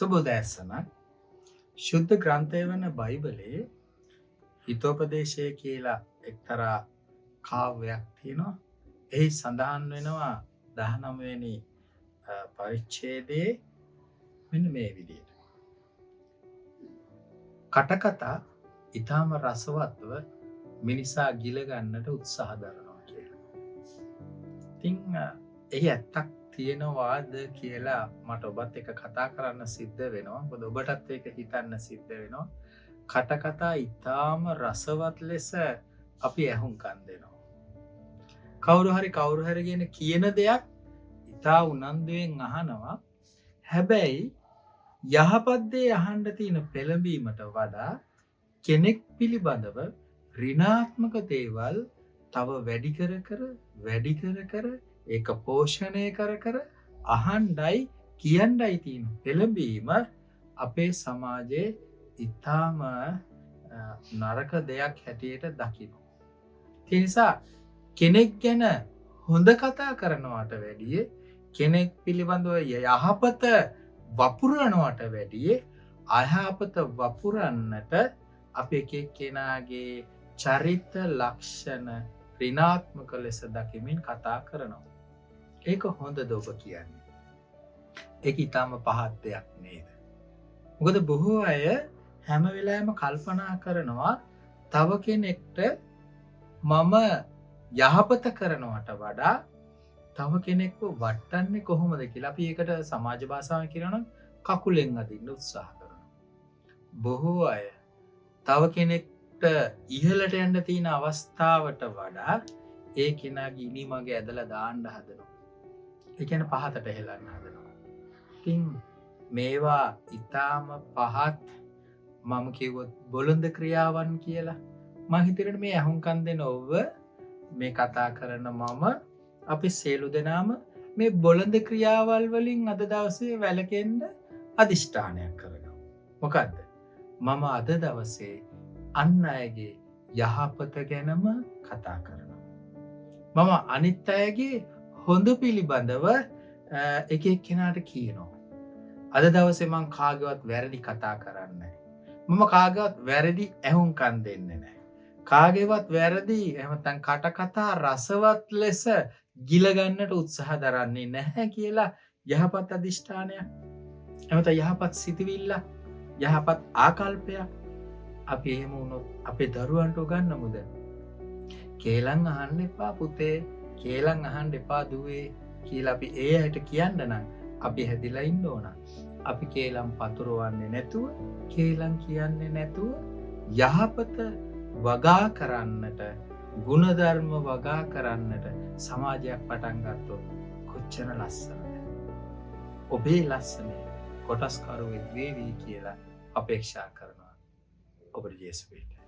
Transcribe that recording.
සුබෝදෑසන ශුද්ධ ග්‍රන්ථය වන බයිබලයේ හිතෝපදේශය කියලා එක්තරා කාව්‍යයක් තියෙනවා. එහි සඳහන් වෙනවා 19 වෙනි පරිච්ඡේදයේ මෙන්න මේ විදිහට. කටකතා ඊටම රසවත්ව මිනිසා ගිල ගන්නට උත්සාහ දරනවා කියලා. ඉතින් එහි ඇත්තක් තියෙනවාද කියලා මට ඔබත් එක්ක කතා කරන්න සිද්ධ වෙනවා. මොකද ඔබටත් ඒක හිතන්න සිද්ධ වෙනවා. කටකතා ඊටාම රසවත් ලෙස අපි ඇහුම්කන් දෙනවා. කවුරු හරි කියන දෙයක් ඊටා උනන්දුවෙන් අහනවා. හැබැයි යහපත් දේ අහන්න තියෙන පෙළඹීමට වඩා කෙනෙක් පිළිබඳව ඍණාත්මක දේවල් තව වැඩි කර ඒක පෝෂණය කර අහණ්ඩයි කියණ්ඩයි තියෙන පෙළඹීම අපේ සමාජයේ ඊටාම නරක දෙයක් හැටියට දකිනවා. ඒ නිසා කෙනෙක් ගැන හොඳ කතා කරනවට වැඩිය කෙනෙක් පිළිබඳව යහපත වපුරනවට වැඩිය අයහපත වපුරන්නට අපේ කෙනාගේ චරිත ලක්ෂණ ඍණාත්මක ලෙස දකිමින් කතා කරනවා. ඒක හොඳද ඔබ කියන්නේ? ඒක ඊටාම පහත් දෙයක් නේද? මොකද බොහෝ අය හැම වෙලාවෙම කල්පනා කරනවා තව කෙනෙක්ට මම යහපත කරනවට වඩා තව කෙනෙක්ව වටන්නේ කොහොමද කියලා අපි ඒකට සමාජ භාෂාවෙන් කියනවා නම් කකුලෙන් අදින්න උත්සාහ කරනවා. බොහෝ අය තව කෙනෙක්ට ඉහළට යන්න තියෙන අවස්ථාවට වඩා ඒ කෙනාගේ ඉනිමගේ ඇදලා දාන්න හදනවා. ඒ කියන්නේ පහතට හෙලන්න හදනවා. ඉතින් මේවා ඊටාම පහත් මම කිව්වොත් බොළඳ ක්‍රියාවන් කියලා. මම හිතන්නේ මේ අහුම්කන් දෙන ඔබ මේ කතා කරන මම අපි සියලු දෙනාම මේ බොළඳ ක්‍රියාවල් වලින් අද දවසේ වැළකෙන්න අදිෂ්ඨානයක් කරගමු. මොකද්ද? මම අද දවසේ අන් අයගේ යහපත ගැනම කතා කරනවා. මම අනිත් අයගේ හොඳ පිළිබඳව එක එක්කෙනාට කියනවා. අද දවසේ මං කාගේවත් වැරදි කතා කරන්නේ නැහැ. මම කාගේවත් වැරදි ඇහුම්කන් දෙන්නේ නැහැ. කාගේවත් වැරදි එහෙම නැත්නම් කටකතා රසවත් ලෙස ගිල ගන්නට උත්සාහ දරන්නේ නැහැ කියලා යහපත් අදිෂ්ඨානයක්. එහෙම යහපත් සිතවිල්ල, යහපත් ආකල්පයක් අපි එහෙම වුණොත් අපේ දරුවන්ට උගන්වමුද? කේලම් අහන්න එපා පුතේ, කේලම් අහන්න එපා දුවේ කියලා අපි ඒ අයට කියන්න නම් අපි හැදිලා ඉන්න ඕන. අපි කේලම් පතුරවන්නේ නැතුව, කේලම් කියන්නේ නැතුව යහපත වගා කරන්නට, ගුණධර්ම වගා කරන්නට සමාජයක් පටන් ගත්තොත් කොච්චර ලස්සනද? ඔබේ ලස්සනේ කොටස්කරුවෙක් වේවි කියලා අපේක්ෂා කරනවා. ඔබට ජේසුස්